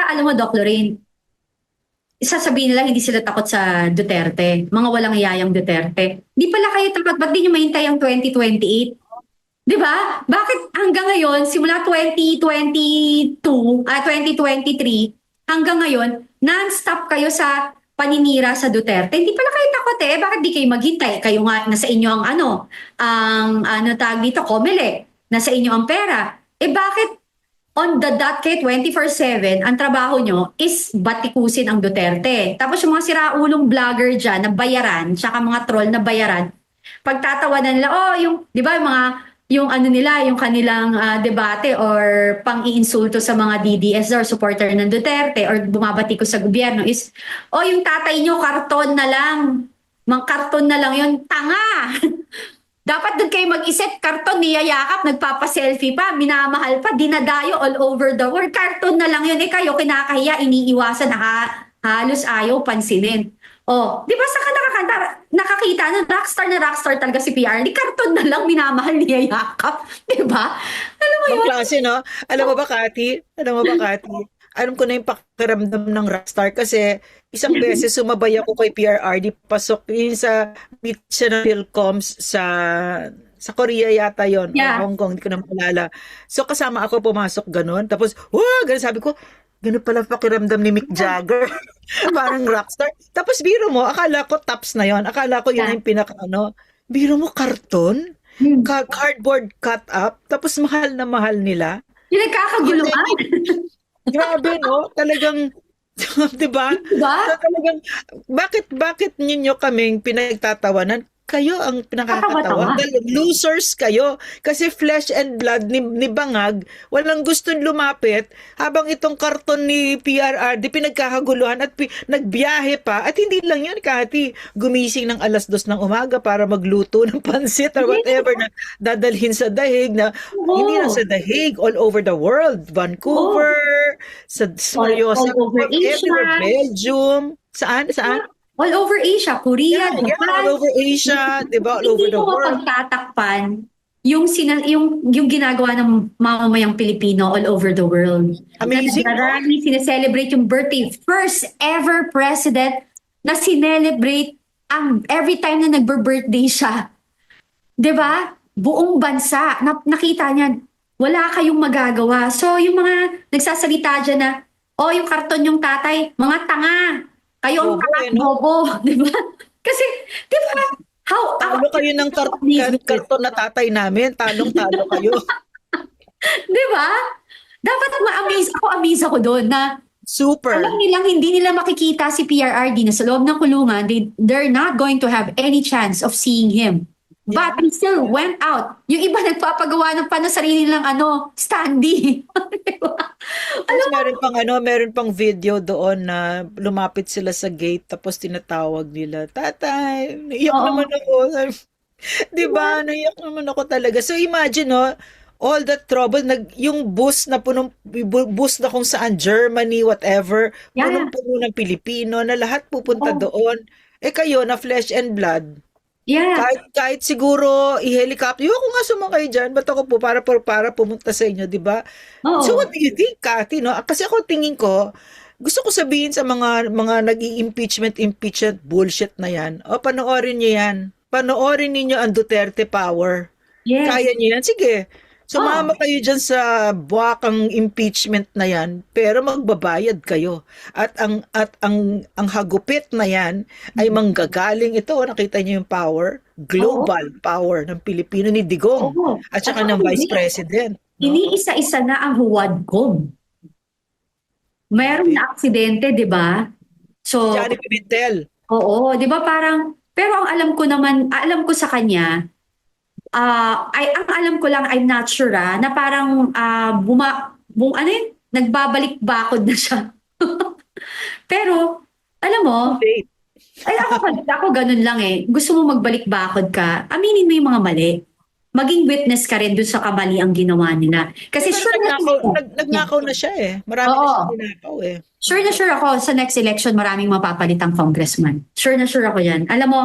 alam mo, Doc Lorraine, sasabihin nila hindi sila takot sa Duterte, mga walang iyayang Duterte. Di pala kayo takot, ba't di nyo mahintay ang 2028? Di ba? Bakit hanggang ngayon, simula 2022, 2023, hanggang ngayon, non-stop kayo sa paninira sa Duterte? Hindi pala kayo takot eh. Bakit di kayo maghintay? Kayo nga, nasa inyo ang ang tag dito, COMELEC. Nasa inyo ang pera. Eh bakit on the dot kay 24/7, ang trabaho nyo is batikusin ang Duterte. Tapos yung mga siraulong vlogger dyan na bayaran, tsaka mga troll na bayaran, pagtatawanan nila, oh, yung, di ba, yung mga, yung ano nila, yung kanilang debate or pang-iinsulto sa mga DDS or supporter ng Duterte or bumabati ko sa gobyerno is, oh, yung tatay nyo, karton na lang. Mang karton na lang yun, tanga! Dapat doon kayo mag-isip, karton, niyayakap, nagpapa-selfie pa, minamahal pa, dinadayo all over the world. Karton na lang yun. Eh kayo, kinakahiya, iniiwasan, halos ayaw pansinin. Oh, di ba sa nakakita na rockstar talaga si PR. Di karton na lang, minamahal, niyayakap. Di ba? Alam mo Ibang yun? klase, no? Alam mo ba, Kati? Alam mo ba, Kati? Alam ko na yung pakiramdam ng rockstar kasi isang beses sumabay ako kay PRRD, pasok yun sa meet siya ng Philcoms sa Korea yata yon or Yeah. Hong Kong, hindi ko na maalala. So kasama ako pumasok ganun. Tapos, wow, ganun sabi ko, ganun pala pakiramdam ni Mick Jagger. Parang rockstar. Tapos biro mo, akala ko tops na yon. Akala ko yun Yeah. yung pinaka ano. Biro mo karton? Hmm. Cardboard cut up? Tapos mahal na mahal nila? Yung Yun na nagkakaguluhan. grabe, no? Talagang, di ba? Diba? So, talagang, bakit ninyo kaming pinagtatawanan? Kayo ang pinakakatawa. Kakatawa. Dahil losers kayo. Kasi flesh and blood ni Bangag, walang gustong lumapit, habang itong karton ni PRR, di pinagkakaguluhan at nagbiyahe pa. At hindi lang yan, Kati. Gumising ng 2:00 ng umaga para magluto ng pansit or whatever na dadalhin sa dahig na hindi lang Oo. sa dahig, all over the world. Oo. Vancouver, sa All Mariosa, over everywhere, Asia. Belgium. Saan? Saan? All over Asia, Korea, Yeah, all Japan. over Asia, 'di ba? All over Hindi the mo world. mapagtatakpan yung ginagawa ng mamamayang Pilipino all over the world. Na Amazing, no? nagrarally, sineselebrate yung birthday. First ever president na sinelebrate ang every time na nagbe-birthday siya. 'Di ba? Buong bansa. Nakita niyan, wala kayong magagawa. So yung mga nagsasalita dyan na, oh, yung karton yung tatay, mga tanga. Kayo ang Bobo, tanga eh, at no? bobo. 'Di ba? Kasi, 'di ba? How, Talo kayo ng karton na tatay namin. Talong-talo kayo. di ba? Dapat amaze ako doon na alam Super. nilang hindi nila makikita si PRRD na sa loob ng kulungan, they're not going to have any chance of seeing him. But Yeah. he still went out. Yung iba nagpapagawa ng pa ng sarili nilang standee. Di ba? Tapos meron pang video doon na lumapit sila sa gate tapos tinatawag nila, "Tatay." Naiyak Oo. naman ako. 'Di ba? Naiyak naman ako talaga. So imagine, no, all that trouble, yung bus na bus na kung saan Germany, whatever, Yeah. punong-puno ng Pilipino na lahat pupunta Oo. doon. Eh kayo na flesh and blood, Yeah. kahit siguro i-helicopter, ako nga sumakay diyan, ba't ako po para pumunta sa inyo, 'di ba? So Oo. what do you think, Kathy, no? Kasi ako tingin ko, gusto ko sabihin sa mga nag-i-impeachment bullshit na 'yan. O panoorin niyo 'yan. Panoorin ninyo ang Duterte Power. Yes. Kaya niyo 'yan, sige. Oo. Sumama kayo diyan sa buwakang impeachment na 'yan, pero magbabayad kayo. At ang hagupit na 'yan ay manggagaling, ito nakita niyo yung power, Oo. global power ng Pilipino ni Digong Oo. at At saka saka ng Vice hindi, President, no? iniisa-isa na ang huwadcom. Mayroong Grabe. na aksidente, di ba? Si So, Johnny Pimentel. oo, di ba parang, pero ang alam ko naman, alam ko sa kanya, ang alam ko lang, I'm not sure na parang, ano yun, nagbabalik bakod na siya. Pero, alam mo, Date. ay ako ganun lang eh. Gusto mo magbalik bakod ka, aminin mo yung mga mali. Maging witness ka rin dun sa kamali ang ginawa nila. Kasi Pero sure na nagnakaw na siya eh. Marami na Oo. siyang ninakaw eh. Sure ako sa next election maraming mapapalitang congressman. Sure na sure ako yan. Alam mo,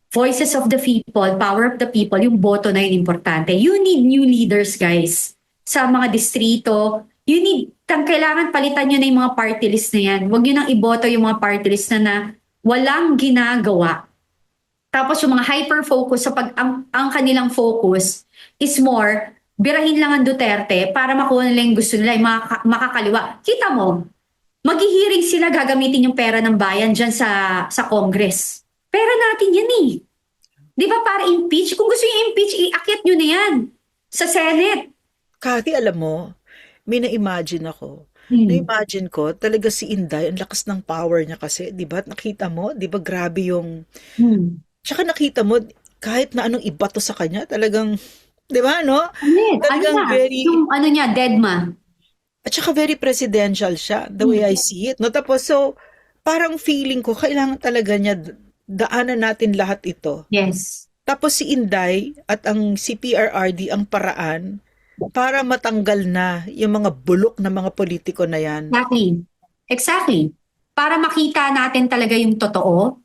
voices of the people, power of the people, yung boto na yun importante. You need new leaders, guys. Sa mga distrito, kailangan palitan nyo na yung mga party list na yan. Huwag nyo nang iboto yung mga party list na walang ginagawa. Tapos yung mga hyper-focus ang kanilang focus is more, birahin lang ang Duterte para makuha nila yung gusto nila, yung makakaliwa. Kita mo, maghihiring sila, gagamitin yung pera ng bayan dyan sa Congress. Pera natin yan eh. Di ba para impeach? Kung gusto yung impeach, iakyat nyo na yan sa Senate. Kati, alam mo, may na-imagine ako. Hmm. Na-imagine ko, talaga si Inday, ang lakas ng power niya kasi, di ba? Nakita mo, di ba grabe yung... Hmm. Tsaka nakita mo, kahit na anong ibato sa kanya, talagang, di ba, no? Talagang very... Yung ano niya, deadma. At saka very presidential siya, the way I see it. No? Tapos, so, parang feeling ko, kailangan talaga niya daanan natin lahat ito. Yes. Tapos si Inday at ang si PRRD ang paraan para matanggal na yung mga bulok na mga politiko na yan. Exactly. Exactly. Para makita natin talaga yung totoo,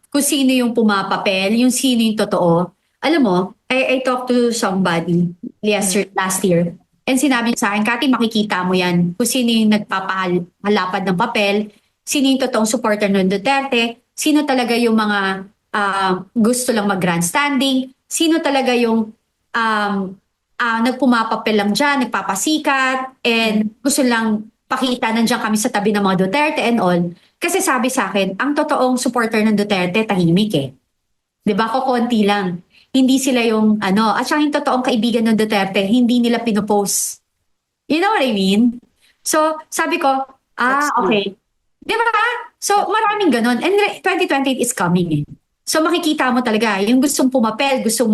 kung sino yung pumapapel, yung sino yung totoo. Alam mo, I talked to somebody last year, and sinabi niya sa akin, Kati, makikita mo yan kung sino yung nagpapahalapad ng papel, sino yung totoong supporter ng Duterte, sino talaga yung mga gusto lang mag-grandstanding, sino talaga yung nagpumapapel lang dyan, nagpapasikat, and gusto lang pakita nandiyan kami sa tabi ng mga Duterte and all. Kasi sabi sa akin, ang totoong supporter ng Duterte, tahimik eh. 'Di ba? Kukunti lang. Hindi sila yung at saka yung totoong kaibigan ng Duterte, hindi nila pinopost. You know what I mean? So, sabi ko, That's true. okay. 'Di ba? So, maraming ganun. And 2028 is coming eh. So, makikita mo talaga, yung gustong pumapel, gustong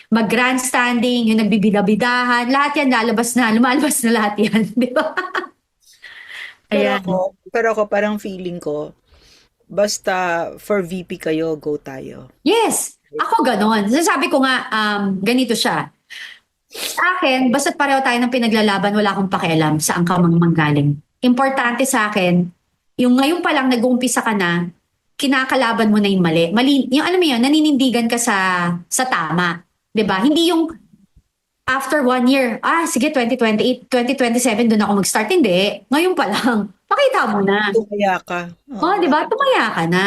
mag-grandstanding, yung nagbibida-bidahan, lahat yan lumalabas na lahat yan. Di ba? Ayan. Pero ako parang feeling ko, basta for VP kayo, go tayo. Yes, ako ganon. Sabi ko nga, ganito siya. Sa akin, basta't pareho tayo ng pinaglalaban, wala akong pakialam saan ka manggaling. Importante sa akin, yung ngayon pa lang nag-uumpisa ka na, kinakalaban mo na yung mali. Yung alam mo yun, naninindigan ka sa tama. 'Di ba? Hindi yung after 1 year, sige 2028, 2027 doon ako mag-start. Hindi. Ngayon pa lang. Pakita mo na. Tumaya ka. Oh, 'di ba? Tumaya ka na.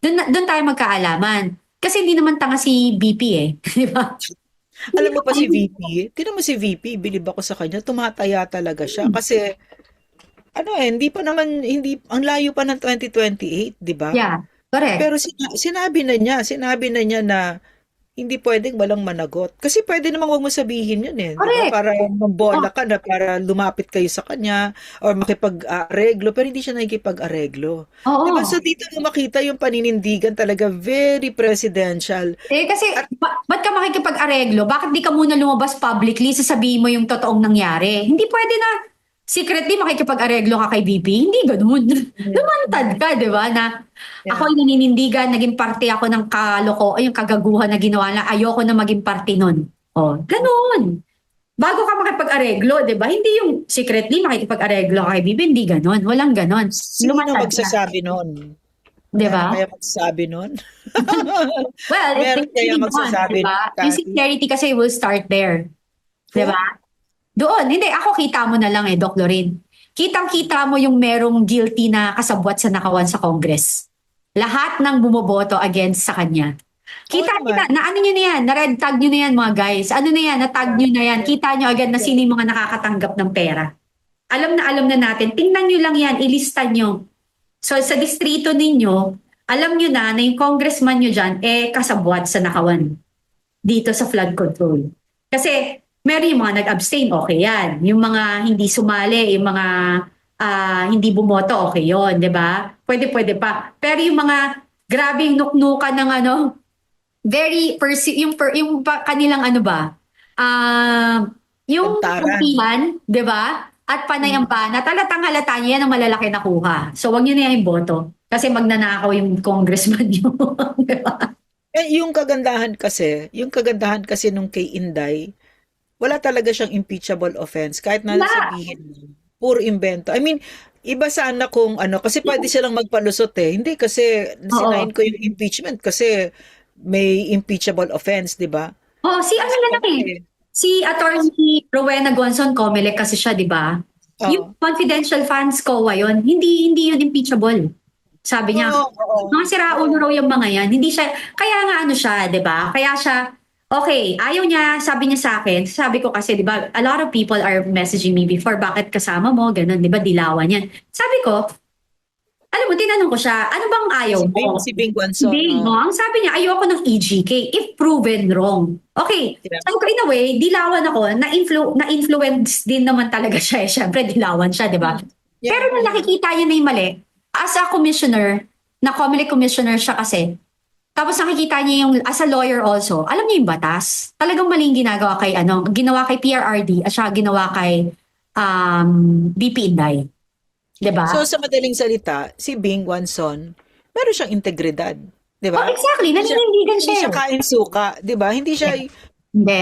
Doon tayo magkaalaman. Kasi hindi naman tanga si BP eh. 'Di ba? Alam mo pa si VP, tinan mo si VP, bilib ako sa kanya, tumataya talaga siya. Kasi, hindi, ang layo pa ng 2028, di ba? Yeah, correct. Pero sinabi na niya na hindi pwedeng walang managot. Kasi pwede namang huwag mo sabihin yun eh. Di ba? Correct. Para mambola ka na, para lumapit kayo sa kanya, or makipag-areglo, pero hindi siya nakikipag-areglo. Oo. Di ba? So dito mo makita yung paninindigan talaga very presidential. Kasi ba't ka makikipag-areglo? Bakit di ka muna lumabas publicly, sasabihin mo yung totoong nangyari? Hindi pwede na secretly makikipag-areglo ka kay BP. Hindi ganun. Lumantad ka, di ba? Na ako yung naninindigan, naging parte ako ng yung kagaguhan na ginawa na ayoko na maging parte nun. Ganun. Bago ka makipag-areglo, di ba? Hindi yung secretly makikipag-areglo ka kay BP. Hindi ganun. Walang ganun. Sino Lumantad ka. magsasabi nun? Di ba? Kaya magsasabi nun? Well, Meron kaya magsasabi diba? nun, Yung Cathy? sincerity kasi will start there. Di ba? Doon, hindi, ako kita mo na lang Doc Lorin. Kitang-kita mo yung merong guilty na kasabwat sa nakawan sa Congress. Lahat ng bumoboto against sa kanya. Kita, na ano nyo na yan, na red tag nyo na yan mga guys. Ano na yan, na tag nyo na yan. Kita nyo agad na sino yung mga nakakatanggap ng pera. Alam na natin. Tingnan nyo lang yan, ilista nyo. So sa distrito ninyo, alam nyo na yung congressman nyo dyan, kasabwat sa nakawan. Dito sa flood control. Kasi, meron yung mga nag-abstain, okay yan. Yung mga hindi sumali, yung mga hindi bumoto, okay yon, di ba? Pwede pa. Pero yung mga grabing nuknukan ng yung kanilang yung Kantaran. kampihan, di ba? At panay ang bana, talatang halata niya yan ang malalaki na kuha. So, wag niyo na yung boto. Kasi magnanakaw yung congressman niyo. Di ba? Yung kagandahan kasi nung kay Inday, wala talaga siyang impeachable offense. Kahit na sabihin mo, puro invento. I mean, iba sana kung kasi pwede silang magpalusot eh. Hindi kasi sinain ko yung impeachment kasi may impeachable offense, di ba? Si ano na lang eh. Si Attorney Rowena Gonzon Comelec kasi siya, di ba? Oo. Yung confidential funds COA yun, hindi yun impeachable. Sabi niya, Oo, oo, mga oo. siraulo raw yung mga yan. Hindi siya, kaya nga ano siya, di ba? Kaya siya, okay, ayaw niya, sabi niya sa akin, sabi ko kasi, di ba, a lot of people are messaging me before, bakit kasama mo, ganun, di ba, dilawan yan. Sabi ko, alam mo, tinanong ko siya, ano bang ayaw mo? Si Bing Guanzon, Hindi, oh. no? Ang sabi niya, ayoko ng EGK if proven wrong. Okay, Yeah. sabi ko, in a way, dilawan ako, na-influence din naman talaga siya eh. Siyempre, dilawan siya, di ba? Pero Yeah, nung yeah. nakikita niya na yung mali, as a commissioner, na Comelec commissioner siya kasi, tapos nakikita niya yung, as a lawyer also, alam niya yung batas. Talagang maling ginagawa kay, ginawa kay PRRD at saka ginawa kay BP Inday. Di So ba? sa madaling salita, si Bing Guanzon, meron siyang integridad, 'di Oh, ba? exactly. Hindi siya Naninindigan hindi siya siya eh. kain suka, 'di ba? Hindi siya Hindi.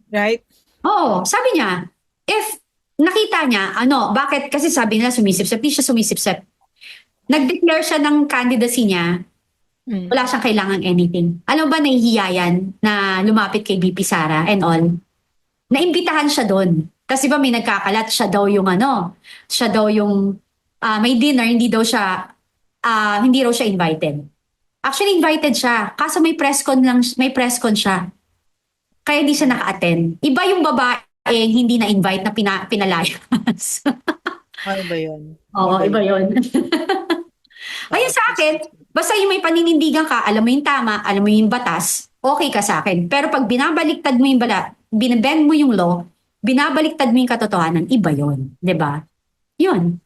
right? Oo, sabi niya, if nakita niya, bakit, kasi sabi nila sumisipsip, di siya sumisipsip. Nag-declare siya ng candidacy niya, Mm. wala siyang kailangan anything. Alam mo ba, nahihiya yan na lumapit kay BP Sara and all? Naimbitahan siya doon. Kasi ba may nagkakalat, siya daw yung may dinner, hindi raw siya invited. Actually, invited siya. Kaso may press con siya. Kaya hindi siya naka-attend. Iba yung babaeng hindi na-invite na pinalayas. Ano ba 'yun? Oo, Iba iba 'yun. yun. Ayun sa akin, basta yung may paninindigan ka, alam mo yung tama, alam mo yung batas, okay ka sa akin. Pero pag binabaliktad mo yung binibend mo yung law, binabaliktad mo yung katotohanan, iba yun. 'Di ba? Yun.